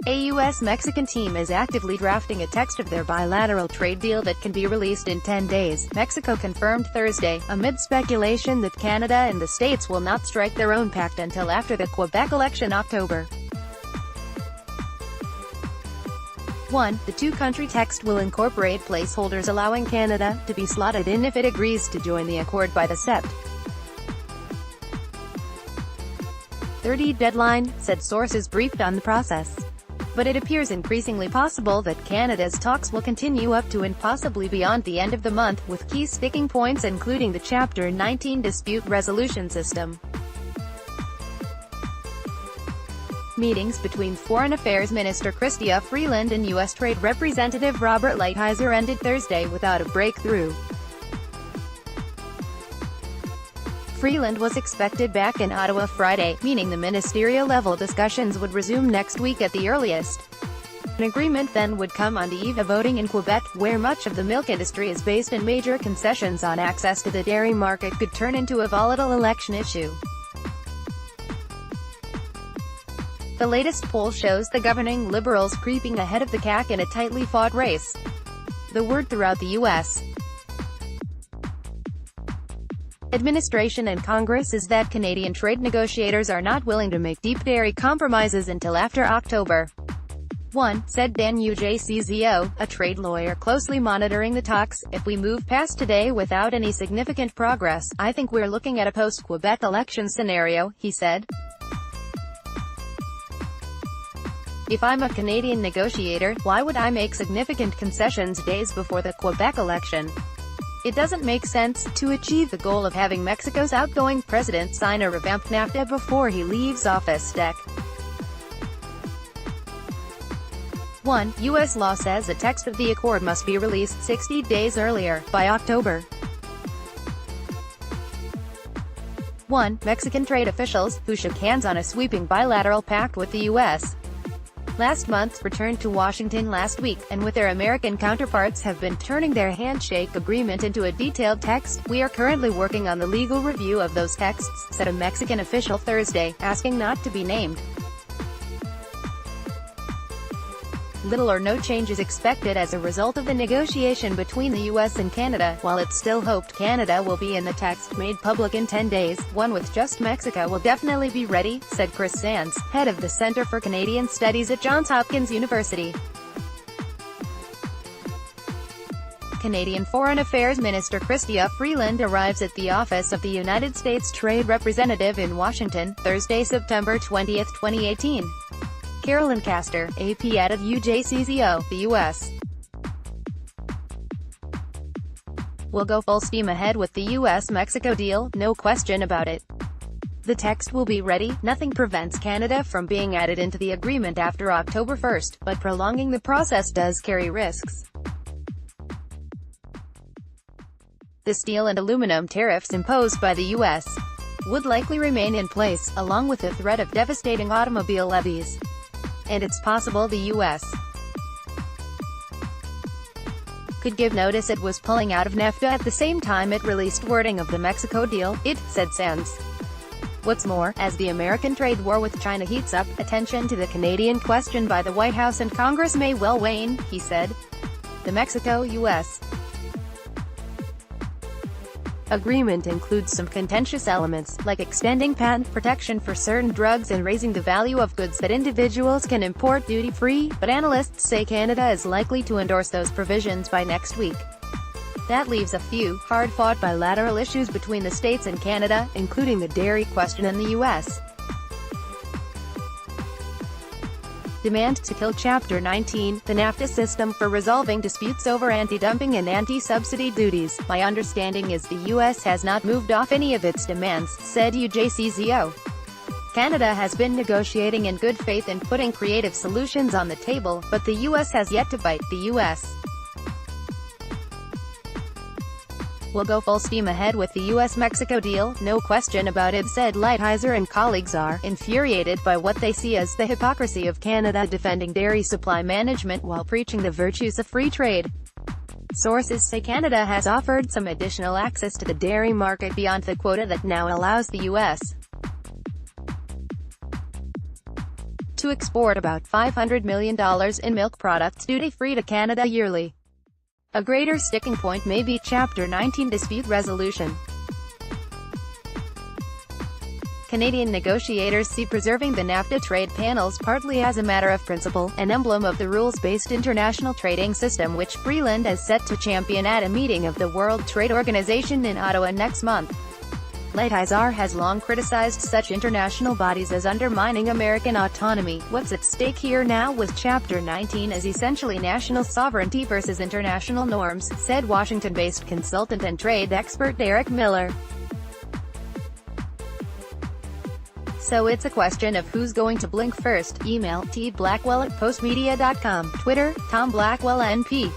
A U.S. Mexican team is actively drafting a text of their bilateral trade deal that can be released in 10 days, Mexico confirmed Thursday, amid speculation that Canada and the states will not strike their own pact until after the Quebec election October 1. The two-country text will incorporate placeholders allowing Canada to be slotted in if it agrees to join the accord by the Sept 30 deadline, said sources briefed on the process. But it appears increasingly possible that Canada's talks will continue up to and possibly beyond the end of the month, with key sticking points including the Chapter 19 dispute resolution system. Meetings between Foreign Affairs Minister Chrystia Freeland and U.S. Trade Representative Robert Lighthizer ended Thursday without a breakthrough. Freeland was expected back in Ottawa Friday, meaning the ministerial-level discussions would resume next week at the earliest. An agreement then would come on the eve of voting in Quebec, where much of the milk industry is based, and major concessions on access to the dairy market could turn into a volatile election issue. The latest poll shows the governing Liberals creeping ahead of the CAQ in a tightly fought race. The word throughout the U.S. administration and Congress is that Canadian trade negotiators are not willing to make deep dairy compromises until after October 1, said Dan UJCZO, a trade lawyer closely monitoring the talks. If we move past today without any significant progress, I think we're looking at a post-Quebec election scenario, he said. If I'm a Canadian negotiator, why would I make significant concessions days before the Quebec election? It doesn't make sense to achieve the goal of having Mexico's outgoing president sign a revamped NAFTA before he leaves office. Deck 1. U.S. law says a text of the accord must be released 60 days earlier, by October 1. Mexican trade officials, who shook hands on a sweeping bilateral pact with the U.S. last month, returned to Washington last week, and with their American counterparts have been turning their handshake agreement into a detailed text. We are currently working on the legal review of those texts, said a Mexican official Thursday, asking not to be named. Little or no change is expected as a result of the negotiation between the U.S. and Canada, while it's still hoped Canada will be in the text made public in 10 days. One with just Mexico will definitely be ready, said Chris Sands, head of the Center for Canadian Studies at Johns Hopkins University. Canadian Foreign Affairs Minister Chrystia Freeland arrives at the office of the United States Trade Representative in Washington, Thursday, September 20, 2018. Carolyn Castor, AP added UJCZO, the U.S. will go full steam ahead with the U.S. Mexico deal, no question about it. The text will be ready. Nothing prevents Canada from being added into the agreement after October 1, but prolonging the process does carry risks. The steel and aluminum tariffs imposed by the U.S. would likely remain in place, along with the threat of devastating automobile levies. And it's possible the U.S. could give notice it was pulling out of NAFTA at the same time it released wording of the Mexico deal, said Sands. What's more, as the American trade war with China heats up, attention to the Canadian question by the White House and Congress may well wane, he said. The Mexico-U.S. agreement includes some contentious elements, like extending patent protection for certain drugs and raising the value of goods that individuals can import duty-free, but analysts say Canada is likely to endorse those provisions by next week. That leaves a few, hard-fought bilateral issues between the states and Canada, including the dairy question and the U.S. demand to kill Chapter 19, the NAFTA system for resolving disputes over anti-dumping and anti-subsidy duties. My understanding is the U.S. has not moved off any of its demands, said UJCZO. Canada has been negotiating in good faith and putting creative solutions on the table, but the U.S. has yet to bite. The U.S. will go full steam ahead with the U.S. Mexico deal, no question about it, said Lighthizer, and colleagues are infuriated by what they see as the hypocrisy of Canada defending dairy supply management while preaching the virtues of free trade. Sources say Canada has offered some additional access to the dairy market beyond the quota that now allows the U.S. to export about $500 million in milk products duty-free to Canada yearly. A greater sticking point may be Chapter 19 dispute resolution. Canadian negotiators see preserving the NAFTA trade panels partly as a matter of principle, an emblem of the rules-based international trading system which Freeland is set to champion at a meeting of the World Trade Organization in Ottawa next month. Lighthizer has long criticized such international bodies as undermining American autonomy. What's at stake here now with Chapter 19 is essentially national sovereignty versus international norms, said Washington-based consultant and trade expert Derek Miller. So it's a question of who's going to blink first. Email, tblackwell@postmedia.com. Twitter, Tom Blackwell NP.